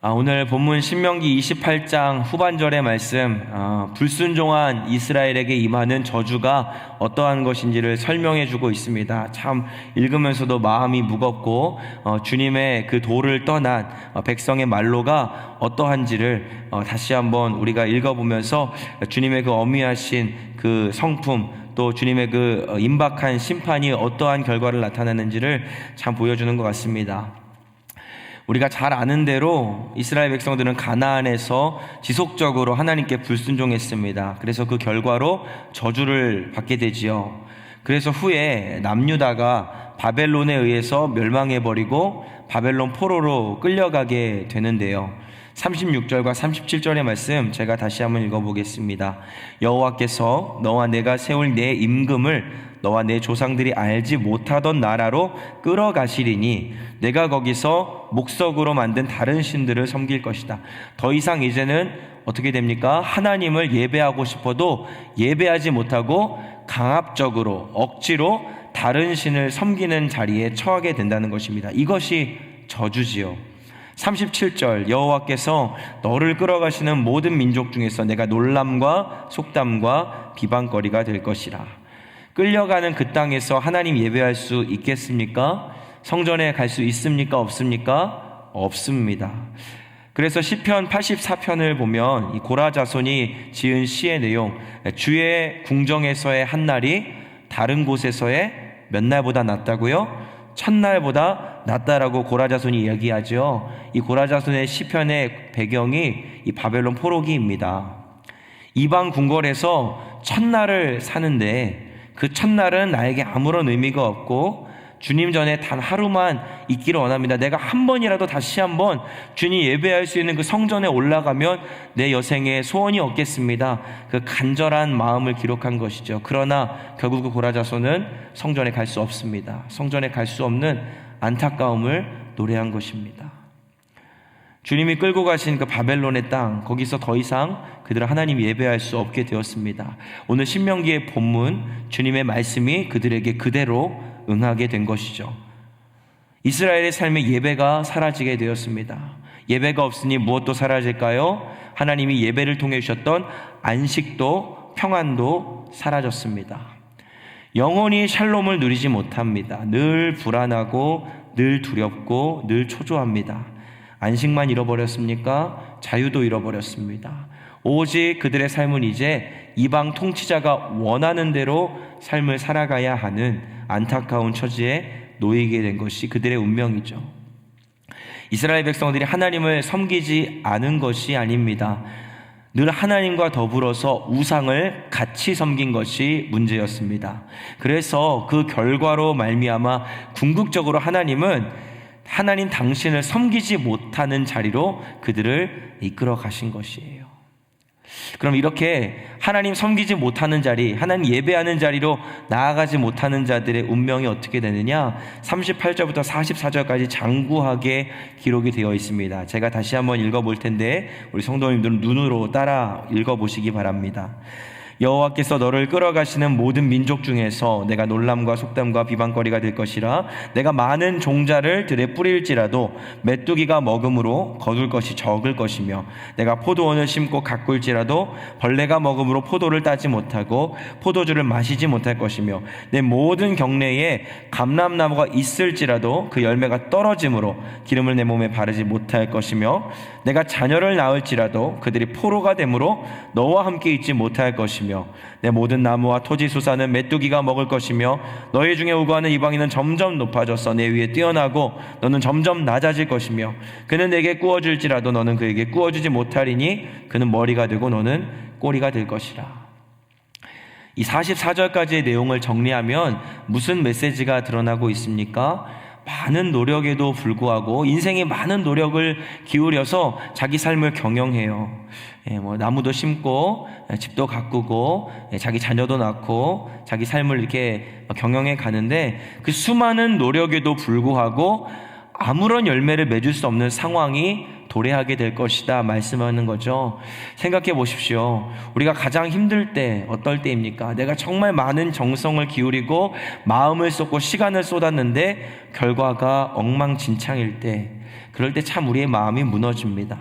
오늘 본문 신명기 28장 후반절의 말씀, 불순종한 이스라엘에게 임하는 저주가 어떠한 것인지를 설명해 주고 있습니다. 참 읽으면서도 마음이 무겁고 주님의 그 도를 떠난 백성의 말로가 어떠한지를 다시 한번 우리가 읽어보면서 주님의 그 어미하신 그 성품, 또 주님의 그 임박한 심판이 어떠한 결과를 나타내는지를 참 보여주는 것 같습니다. 우리가 잘 아는 대로 이스라엘 백성들은 가나안에서 지속적으로 하나님께 불순종했습니다. 그래서 그 결과로 저주를 받게 되지요. 그래서 후에 남유다가 바벨론에 의해서 멸망해버리고 바벨론 포로로 끌려가게 되는데요. 36절과 37절의 말씀 제가 다시 한번 읽어보겠습니다. 여호와께서 너와 내가 세울 내 임금을 너와 내 조상들이 알지 못하던 나라로 끌어가시리니 내가 거기서 목석으로 만든 다른 신들을 섬길 것이다. 더 이상 이제는 어떻게 됩니까? 하나님을 예배하고 싶어도 예배하지 못하고 강압적으로 억지로 다른 신을 섬기는 자리에 처하게 된다는 것입니다. 이것이 저주지요. 37절 여호와께서 너를 끌어가시는 모든 민족 중에서 내가 놀람과 속담과 비방거리가 될 것이라. 끌려가는 그 땅에서 하나님 예배할 수 있겠습니까? 성전에 갈 수 있습니까? 없습니까? 없습니다. 그래서 시편 84편을 보면 이 고라 자손이 지은 시의 내용, 주의 궁정에서의 한 날이 다른 곳에서의 몇 날보다 낫다고요? 첫날보다 낫다라고 고라 자손이 이야기하죠. 이 고라 자손의 시편의 배경이 이 바벨론 포로기입니다. 이방 궁궐에서 첫날을 사는데 그 첫날은 나에게 아무런 의미가 없고 주님 전에 단 하루만 있기를 원합니다. 내가 한 번이라도 다시 한번 주님 예배할 수 있는 그 성전에 올라가면 내 여생에 소원이 없겠습니다. 그 간절한 마음을 기록한 것이죠. 그러나 결국 그 고라 자손은 성전에 갈 수 없습니다. 성전에 갈 수 없는 안타까움을 노래한 것입니다. 주님이 끌고 가신 그 바벨론의 땅, 거기서 더 이상 그들은 하나님 예배할 수 없게 되었습니다. 오늘 신명기의 본문, 주님의 말씀이 그들에게 그대로 응하게 된 것이죠. 이스라엘의 삶의 예배가 사라지게 되었습니다. 예배가 없으니 무엇도 사라질까요? 하나님이 예배를 통해 주셨던 안식도 평안도 사라졌습니다. 영원히 샬롬을 누리지 못합니다. 늘 불안하고 늘 두렵고 늘 초조합니다. 안식만 잃어버렸습니까? 자유도 잃어버렸습니다. 오직 그들의 삶은 이제 이방 통치자가 원하는 대로 삶을 살아가야 하는 안타까운 처지에 놓이게 된 것이 그들의 운명이죠. 이스라엘 백성들이 하나님을 섬기지 않은 것이 아닙니다. 늘 하나님과 더불어서 우상을 같이 섬긴 것이 문제였습니다. 그래서 그 결과로 말미암아 궁극적으로 하나님 당신을 섬기지 못하는 자리로 그들을 이끌어 가신 것이에요. 그럼 이렇게 하나님 섬기지 못하는 자리, 하나님 예배하는 자리로 나아가지 못하는 자들의 운명이 어떻게 되느냐? 38절부터 44절까지 장구하게 기록이 되어 있습니다. 제가 다시 한번 읽어볼 텐데 우리 성도님들은 눈으로 따라 읽어보시기 바랍니다. 여호와께서 너를 끌어가시는 모든 민족 중에서 내가 놀람과 속담과 비방거리가 될 것이라. 내가 많은 종자를 들에 뿌릴지라도 메뚜기가 먹음으로 거둘 것이 적을 것이며 내가 포도원을 심고 가꿀지라도 벌레가 먹음으로 포도를 따지 못하고 포도주를 마시지 못할 것이며 내 모든 경내에 감람나무가 있을지라도 그 열매가 떨어짐으로 기름을 내 몸에 바르지 못할 것이며 내가 자녀를 낳을지라도 그들이 포로가 되므로 너와 함께 있지 못할 것이며 내 모든 나무와 토지 수사는 메뚜기가 먹을 것이며 너희 중에 우고하는 이방인은 점점 높아져서 내 위에 뛰어나고 너는 점점 낮아질 것이며 그는 내게 꾸어줄지라도 너는 그에게 꾸어주지 못하리니 그는 머리가 되고 너는 꼬리가 될 것이라. 이 44절까지의 내용을 정리하면 무슨 메시지가 드러나고 있습니까? 많은 노력에도 불구하고 인생에 많은 노력을 기울여서 자기 삶을 경영해요. 나무도 심고 집도 가꾸고 자기 자녀도 낳고 자기 삶을 이렇게 경영해 가는데 그 수많은 노력에도 불구하고 아무런 열매를 맺을 수 없는 상황이 도래하게 될 것이다 말씀하는 거죠. 생각해 보십시오. 우리가 가장 힘들 때 어떨 때입니까? 내가 정말 많은 정성을 기울이고 마음을 쏟고 시간을 쏟았는데 결과가 엉망진창일 때, 그럴 때 참 우리의 마음이 무너집니다.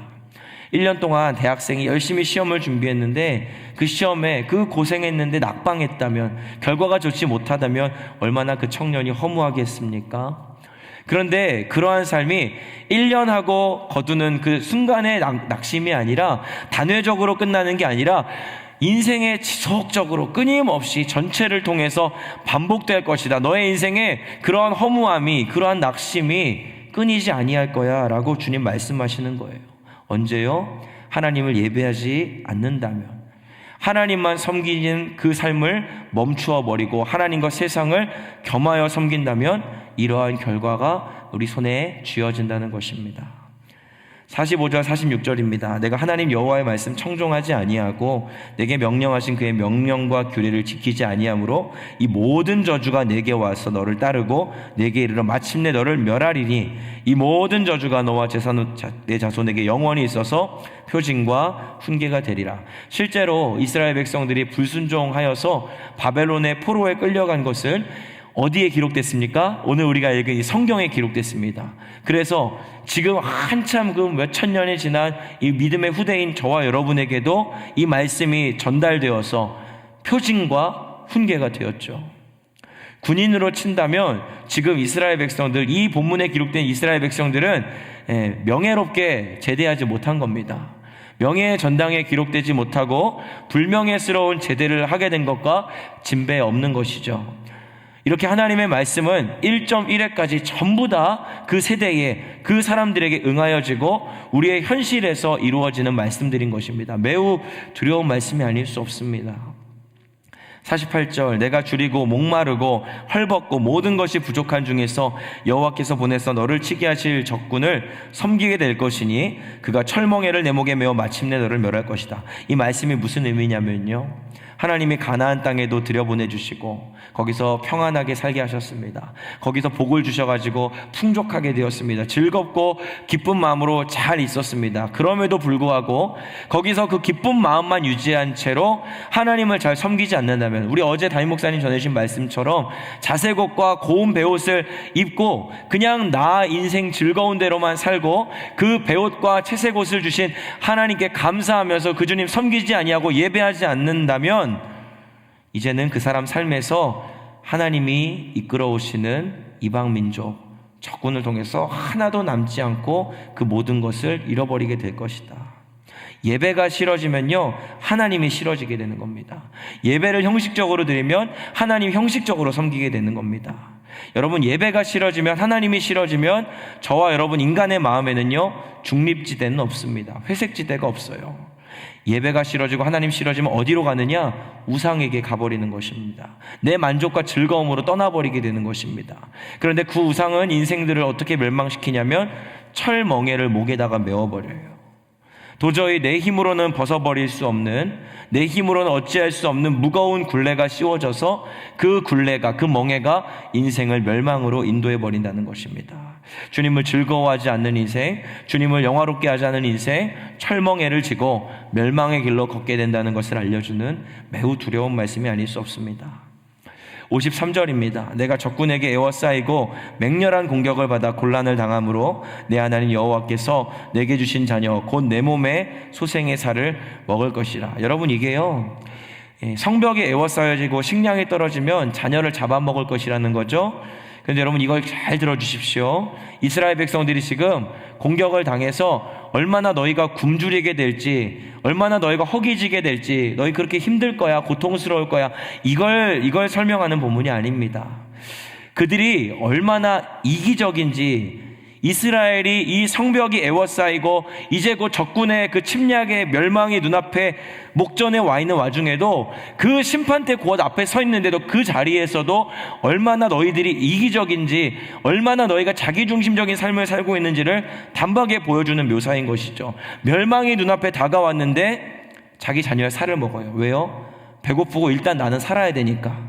1년 동안 대학생이 열심히 시험을 준비했는데 그 시험에 그 고생했는데 낙방했다면, 결과가 좋지 못하다면 얼마나 그 청년이 허무하겠습니까? 그런데 그러한 삶이 1년 하고 거두는 그 순간의 낙심이 아니라, 단회적으로 끝나는 게 아니라 인생에 지속적으로 끊임없이 전체를 통해서 반복될 것이다. 너의 인생에 그러한 허무함이, 그러한 낙심이 끊이지 아니할 거야 라고 주님 말씀하시는 거예요. 언제요? 하나님을 예배하지 않는다면, 하나님만 섬기는 그 삶을 멈추어 버리고 하나님과 세상을 겸하여 섬긴다면 이러한 결과가 우리 손에 쥐어진다는 것입니다. 45절 46절입니다. 내가 하나님 여호와의 말씀 청종하지 아니하고 내게 명령하신 그의 명령과 규례를 지키지 아니하므로 이 모든 저주가 내게 와서 너를 따르고 내게 이르러 마침내 너를 멸하리니 이 모든 저주가 너와 내 자손에게 영원히 있어서 표징과 훈계가 되리라. 실제로 이스라엘 백성들이 불순종하여서 바벨론의 포로에 끌려간 것은 어디에 기록됐습니까? 오늘 우리가 읽은 이 성경에 기록됐습니다. 그래서 지금 한참 그 몇천 년이 지난 이 믿음의 후대인 저와 여러분에게도 이 말씀이 전달되어서 표징과 훈계가 되었죠. 군인으로 친다면 지금 이스라엘 백성들, 이 본문에 기록된 이스라엘 백성들은 명예롭게 제대하지 못한 겁니다. 명예의 전당에 기록되지 못하고 불명예스러운 제대를 하게 된 것과 진배 없는 것이죠. 이렇게 하나님의 말씀은 1.1회까지 전부 다 그 세대에, 그 사람들에게 응하여지고 우리의 현실에서 이루어지는 말씀들인 것입니다. 매우 두려운 말씀이 아닐 수 없습니다. 48절 내가 줄이고 목마르고 헐벗고 모든 것이 부족한 중에서 여호와께서 보내서 너를 치게 하실 적군을 섬기게 될 것이니 그가 철멍에를 내 목에 메어 마침내 너를 멸할 것이다. 이 말씀이 무슨 의미냐면요, 하나님이 가나안 땅에도 들여보내주시고 거기서 평안하게 살게 하셨습니다. 거기서 복을 주셔가지고 풍족하게 되었습니다. 즐겁고 기쁜 마음으로 잘 있었습니다. 그럼에도 불구하고 거기서 그 기쁜 마음만 유지한 채로 하나님을 잘 섬기지 않는다면, 우리 어제 담임 목사님 전해주신 말씀처럼 자색옷과 고운 베옷을 입고 그냥 나 인생 즐거운 대로만 살고 그 베옷과 채색옷을 주신 하나님께 감사하면서 그 주님 섬기지 아니하고 예배하지 않는다면 이제는 그 사람 삶에서 하나님이 이끌어오시는 이방민족 적군을 통해서 하나도 남지 않고 그 모든 것을 잃어버리게 될 것이다. 예배가 싫어지면요, 하나님이 싫어지게 되는 겁니다. 예배를 형식적으로 드리면 하나님 형식적으로 섬기게 되는 겁니다. 여러분, 예배가 싫어지면, 하나님이 싫어지면 저와 여러분 인간의 마음에는요 중립지대는 없습니다. 회색지대가 없어요. 예배가 싫어지고 하나님 싫어지면 어디로 가느냐? 우상에게 가버리는 것입니다. 내 만족과 즐거움으로 떠나버리게 되는 것입니다. 그런데 그 우상은 인생들을 어떻게 멸망시키냐면 철멍에를 목에다가 메워버려요. 도저히 내 힘으로는 벗어버릴 수 없는, 내 힘으로는 어찌할 수 없는 무거운 굴레가 씌워져서 그 굴레가, 그 멍에가 인생을 멸망으로 인도해버린다는 것입니다. 주님을 즐거워하지 않는 인생, 주님을 영화롭게 하지 않는 인생, 철멍에를 지고 멸망의 길로 걷게 된다는 것을 알려주는 매우 두려운 말씀이 아닐 수 없습니다. 53절입니다. 내가 적군에게 에워싸이고 맹렬한 공격을 받아 곤란을 당함으로 내 하나님 여호와께서 내게 주신 자녀 곧 내 몸에 소생의 살을 먹을 것이라. 여러분, 이게요 성벽에 에워싸여지고 식량이 떨어지면 자녀를 잡아먹을 것이라는 거죠. 그런데 여러분, 이걸 잘 들어주십시오. 이스라엘 백성들이 지금 공격을 당해서 얼마나 너희가 굶주리게 될지, 얼마나 너희가 허기지게 될지, 너희 그렇게 힘들 거야, 고통스러울 거야, 이걸 설명하는 본문이 아닙니다. 그들이 얼마나 이기적인지, 이스라엘이 이 성벽이 에워싸이고 이제 곧 적군의 그 침략의 멸망이 눈앞에 목전에 와 있는 와중에도, 그 심판대 곧 앞에 서 있는데도 그 자리에서도 얼마나 너희들이 이기적인지, 얼마나 너희가 자기중심적인 삶을 살고 있는지를 단박에 보여주는 묘사인 것이죠. 멸망이 눈앞에 다가왔는데 자기 자녀의 살을 먹어요. 왜요? 배고프고 일단 나는 살아야 되니까.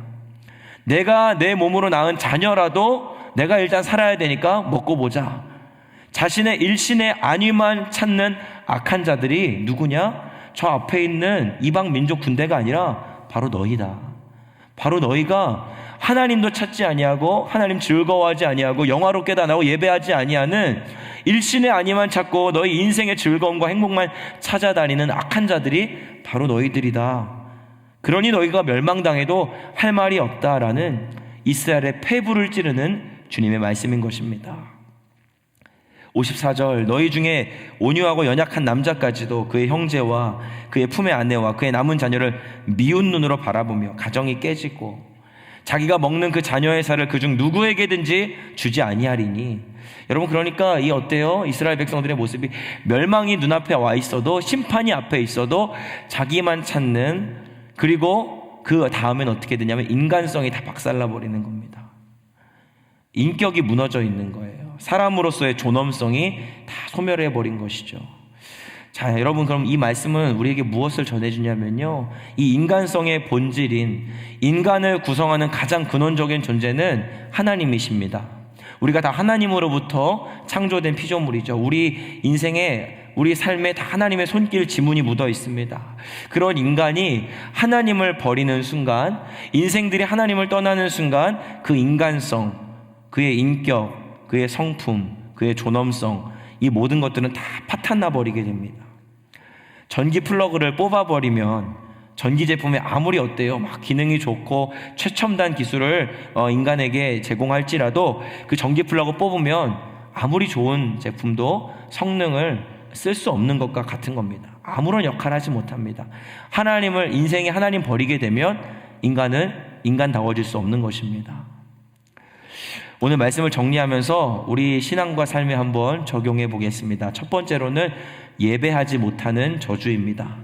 내가 내 몸으로 낳은 자녀라도 내가 일단 살아야 되니까 먹고 보자. 자신의 일신의 안위만 찾는 악한 자들이 누구냐? 저 앞에 있는 이방 민족 군대가 아니라 바로 너희다. 바로 너희가 하나님도 찾지 아니하고 하나님 즐거워하지 아니하고 영화롭게 다나고 예배하지 아니하는 일신의 아니만 찾고 너희 인생의 즐거움과 행복만 찾아다니는 악한 자들이 바로 너희들이다. 그러니 너희가 멸망당해도 할 말이 없다라는 이스라엘의 폐부를 찌르는 주님의 말씀인 것입니다. 54절, 너희 중에 온유하고 연약한 남자까지도 그의 형제와 그의 품의 아내와 그의 남은 자녀를 미운 눈으로 바라보며 가정이 깨지고 자기가 먹는 그 자녀의 살을 그중 누구에게든지 주지 아니하리니. 여러분, 그러니까 이 어때요? 이스라엘 백성들의 모습이 멸망이 눈앞에 와 있어도, 심판이 앞에 있어도 자기만 찾는, 그리고 그 다음엔 어떻게 되냐면 인간성이 다 박살나 버리는 겁니다. 인격이 무너져 있는 거예요. 사람으로서의 존엄성이 다 소멸해 버린 것이죠. 자, 여러분, 그럼 이 말씀은 우리에게 무엇을 전해주냐면요, 이 인간성의 본질인 인간을 구성하는 가장 근원적인 존재는 하나님이십니다. 우리가 다 하나님으로부터 창조된 피조물이죠. 우리 인생에, 우리 삶에 다 하나님의 손길 지문이 묻어 있습니다. 그런 인간이 하나님을 버리는 순간, 인생들이 하나님을 떠나는 순간 그 인간성, 그의 인격, 그의 성품, 그의 존엄성, 이 모든 것들은 다 파탄나 버리게 됩니다. 전기 플러그를 뽑아버리면 전기 제품이 아무리 어때요? 막 기능이 좋고 최첨단 기술을 인간에게 제공할지라도 그 전기 플러그 뽑으면 아무리 좋은 제품도 성능을 쓸 수 없는 것과 같은 겁니다. 아무런 역할을 하지 못합니다. 하나님을, 인생이 하나님 버리게 되면 인간은 인간다워질 수 없는 것입니다. 오늘 말씀을 정리하면서 우리 신앙과 삶에 한번 적용해 보겠습니다. 첫 번째로는 예배하지 못하는 저주입니다.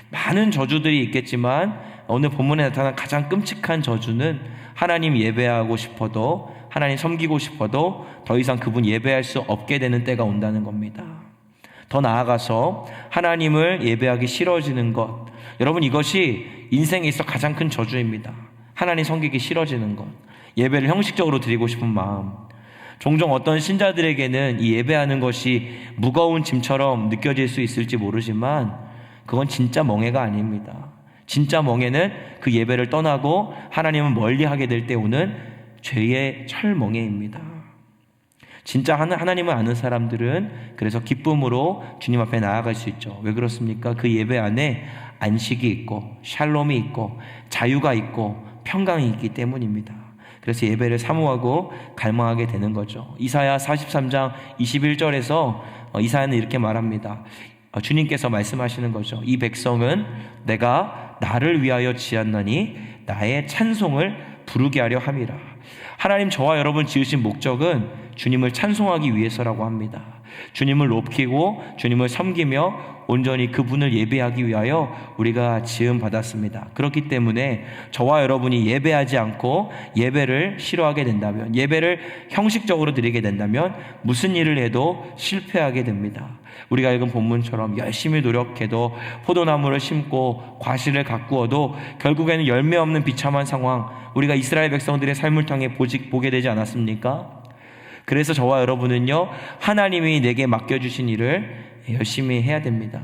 많은 저주들이 있겠지만 오늘 본문에 나타난 가장 끔찍한 저주는 하나님 예배하고 싶어도, 하나님 섬기고 싶어도 더 이상 그분 예배할 수 없게 되는 때가 온다는 겁니다. 더 나아가서 하나님을 예배하기 싫어지는 것, 여러분, 이것이 인생에 있어 가장 큰 저주입니다. 하나님 섬기기 싫어지는 것, 예배를 형식적으로 드리고 싶은 마음. 종종 어떤 신자들에게는 이 예배하는 것이 무거운 짐처럼 느껴질 수 있을지 모르지만 그건 진짜 멍해가 아닙니다. 진짜 멍해는 그 예배를 떠나고 하나님을 멀리하게 될 때 오는 죄의 철멍해입니다. 진짜 하나님을 아는 사람들은 그래서 기쁨으로 주님 앞에 나아갈 수 있죠. 왜 그렇습니까? 그 예배 안에 안식이 있고 샬롬이 있고 자유가 있고 평강이 있기 때문입니다. 그래서 예배를 사모하고 갈망하게 되는 거죠. 이사야 43장 21절에서 이사야는 이렇게 말합니다. 주님께서 말씀하시는 거죠. 이 백성은 내가 나를 위하여 지었나니 나의 찬송을 부르게 하려 함이라. 하나님, 저와 여러분 지으신 목적은 주님을 찬송하기 위해서라고 합니다. 주님을 높이고 주님을 섬기며 온전히 그분을 예배하기 위하여 우리가 지음 받았습니다. 그렇기 때문에 저와 여러분이 예배하지 않고 예배를 싫어하게 된다면, 예배를 형식적으로 드리게 된다면 무슨 일을 해도 실패하게 됩니다. 우리가 읽은 본문처럼 열심히 노력해도 포도나무를 심고 과실을 가꾸어도 결국에는 열매 없는 비참한 상황, 우리가 이스라엘 백성들의 삶을 통해 보게 되지 않았습니까? 그래서 저와 여러분은요, 하나님이 내게 맡겨주신 일을 열심히 해야 됩니다.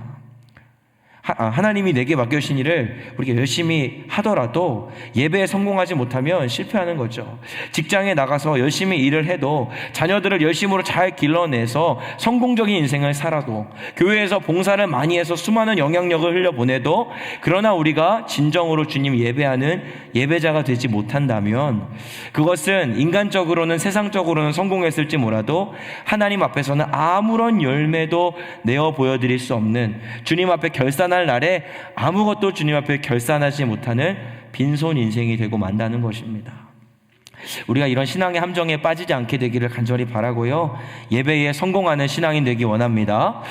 하나님이 내게 맡겨주신 일을 우리가 열심히 하더라도 예배에 성공하지 못하면 실패하는 거죠. 직장에 나가서 열심히 일을 해도, 자녀들을 열심으로 잘 길러내서 성공적인 인생을 살아도, 교회에서 봉사를 많이 해서 수많은 영향력을 흘려보내도, 그러나 우리가 진정으로 주님 예배하는 예배자가 되지 못한다면 그것은 인간적으로는, 세상적으로는 성공했을지 몰라도 하나님 앞에서는 아무런 열매도 내어 보여드릴 수 없는, 주님 앞에 결산할 날에 아무것도 주님 앞에 결산하지 못하는 빈손 인생이 되고 만다는 것입니다. 우리가 이런 신앙의 함정에 빠지지 않게 되기를 간절히 바라고요, 예배에 성공하는 신앙인 되기 원합니다.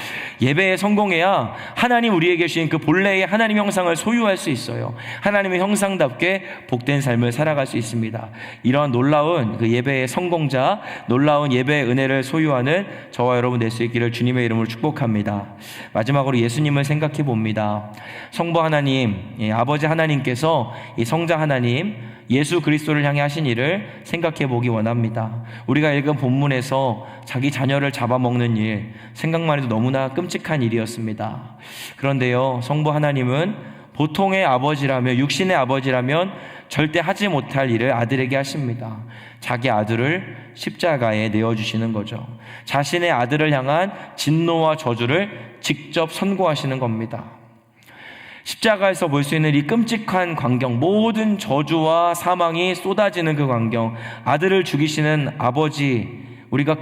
예배에 성공해야 하나님 우리에게 주신 그 본래의 하나님 형상을 소유할 수 있어요. 하나님의 형상답게 복된 삶을 살아갈 수 있습니다. 이런 놀라운 그 예배의 성공자, 놀라운 예배의 은혜를 소유하는 저와 여러분 될 수 있기를 주님의 이름으로 축복합니다. 마지막으로 예수님을 생각해 봅니다. 성부 하나님, 아버지 하나님께서 이 성자 하나님 예수 그리스도를 향해 하신 일을 생각해 보기 원합니다. 우리가 읽은 본문에서 자기 자녀를 잡아먹는 일, 생각만 해도 너무나 끔찍한 일이었습니다. 그런데요, 성부 하나님은 보통의 아버지라면, 육신의 아버지라면 절대 하지 못할 일을 아들에게 하십니다. 자기 아들을 십자가에 내어주시는 거죠. 자신의 아들을 향한 진노와 저주를 직접 선고하시는 겁니다. 십자가에서 볼 수 있는 이 끔찍한 광경, 모든 저주와 사망이 쏟아지는 그 광경, 아들을 죽이시는 아버지, 우리가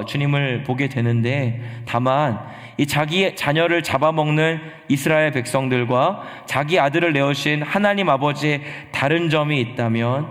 주님을 보게 되는데, 다만 이 자기 자녀를 잡아먹는 이스라엘 백성들과 자기 아들을 내어주신 하나님 아버지의 다른 점이 있다면,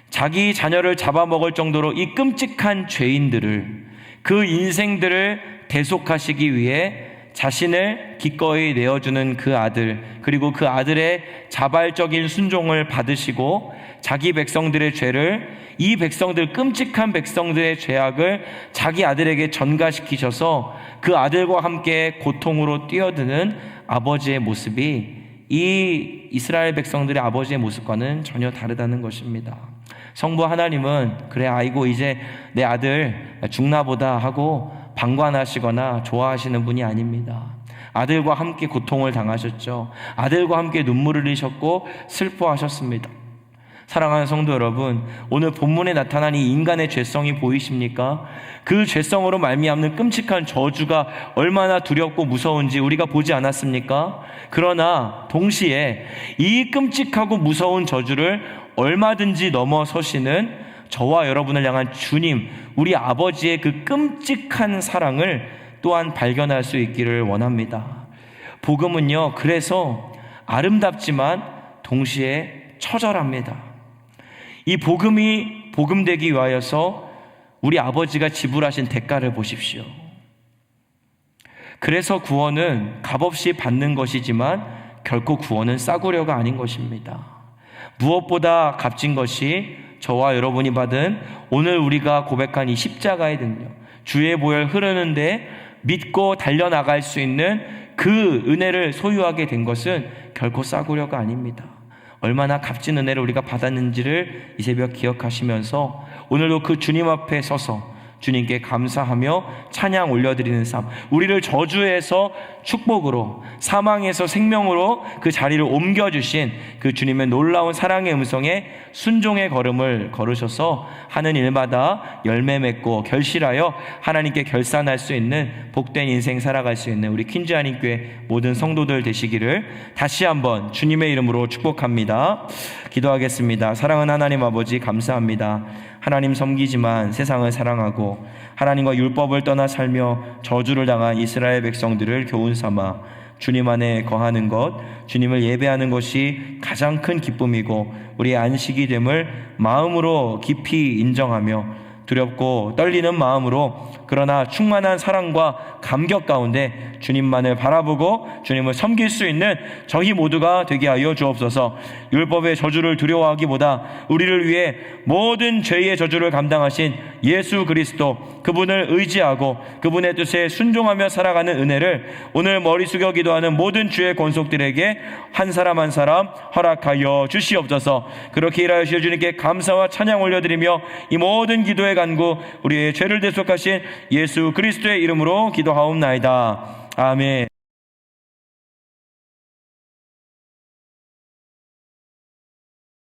자기 자녀를 잡아먹을 정도로 이 끔찍한 죄인들을, 그 인생들을 대속하시기 위해 자신을 기꺼이 내어주는 그 아들, 그리고 그 아들의 자발적인 순종을 받으시고 자기 백성들의 죄를, 이 백성들, 끔찍한 백성들의 죄악을 자기 아들에게 전가시키셔서 그 아들과 함께 고통으로 뛰어드는 아버지의 모습이 이 이스라엘 백성들의 아버지의 모습과는 전혀 다르다는 것입니다. 성부 하나님은 그래, 아이고 이제 내 아들 죽나보다 하고 방관하시거나 좋아하시는 분이 아닙니다. 아들과 함께 고통을 당하셨죠. 아들과 함께 눈물을 흘리셨고 슬퍼하셨습니다. 사랑하는 성도 여러분, 오늘 본문에 나타난 이 인간의 죄성이 보이십니까? 그 죄성으로 말미암는 끔찍한 저주가 얼마나 두렵고 무서운지 우리가 보지 않았습니까? 그러나 동시에 이 끔찍하고 무서운 저주를 얼마든지 넘어서시는 저와 여러분을 향한 주님, 우리 아버지의 그 끔찍한 사랑을 또한 발견할 수 있기를 원합니다. 복음은요, 그래서 아름답지만 동시에 처절합니다. 이 복음이 복음되기 위하여서 우리 아버지가 지불하신 대가를 보십시오. 그래서 구원은 값없이 받는 것이지만 결코 구원은 싸구려가 아닌 것입니다. 무엇보다 값진 것이 저와 여러분이 받은 오늘 우리가 고백한 이 십자가의 능력, 주의 보혈 흐르는데 믿고 달려나갈 수 있는 그 은혜를 소유하게 된 것은 결코 싸구려가 아닙니다. 얼마나 값진 은혜를 우리가 받았는지를 이 새벽 기억하시면서 오늘도 그 주님 앞에 서서 주님께 감사하며 찬양 올려드리는 삶, 우리를 저주에서 축복으로, 사망에서 생명으로 그 자리를 옮겨주신 그 주님의 놀라운 사랑의 음성에 순종의 걸음을 걸으셔서 하는 일마다 열매 맺고 결실하여 하나님께 결산할 수 있는 복된 인생 살아갈 수 있는 우리 퀸즈 한인교회 모든 성도들 되시기를 다시 한번 주님의 이름으로 축복합니다. 기도하겠습니다. 사랑하는 하나님 아버지, 감사합니다. 하나님 섬기지만 세상을 사랑하고 하나님과 율법을 떠나 살며 저주를 당한 이스라엘 백성들을 교훈 삼아 주님 안에 거하는 것, 주님을 예배하는 것이 가장 큰 기쁨이고 우리의 안식이 됨을 마음으로 깊이 인정하며 두렵고 떨리는 마음으로, 그러나 충만한 사랑과 감격 가운데 주님만을 바라보고 주님을 섬길 수 있는 저희 모두가 되게 하여 주옵소서. 율법의 저주를 두려워하기보다 우리를 위해 모든 죄의 저주를 감당하신 예수 그리스도, 그분을 의지하고 그분의 뜻에 순종하며 살아가는 은혜를 오늘 머리 숙여 기도하는 모든 주의 권속들에게 한 사람 한 사람 허락하여 주시옵소서. 그렇게 일하여 주여 주님께 감사와 찬양 올려드리며 이 모든 기도의 간구 우리의 죄를 대속하신 예수 그리스도의 이름으로 기도하옵나이다. 아멘.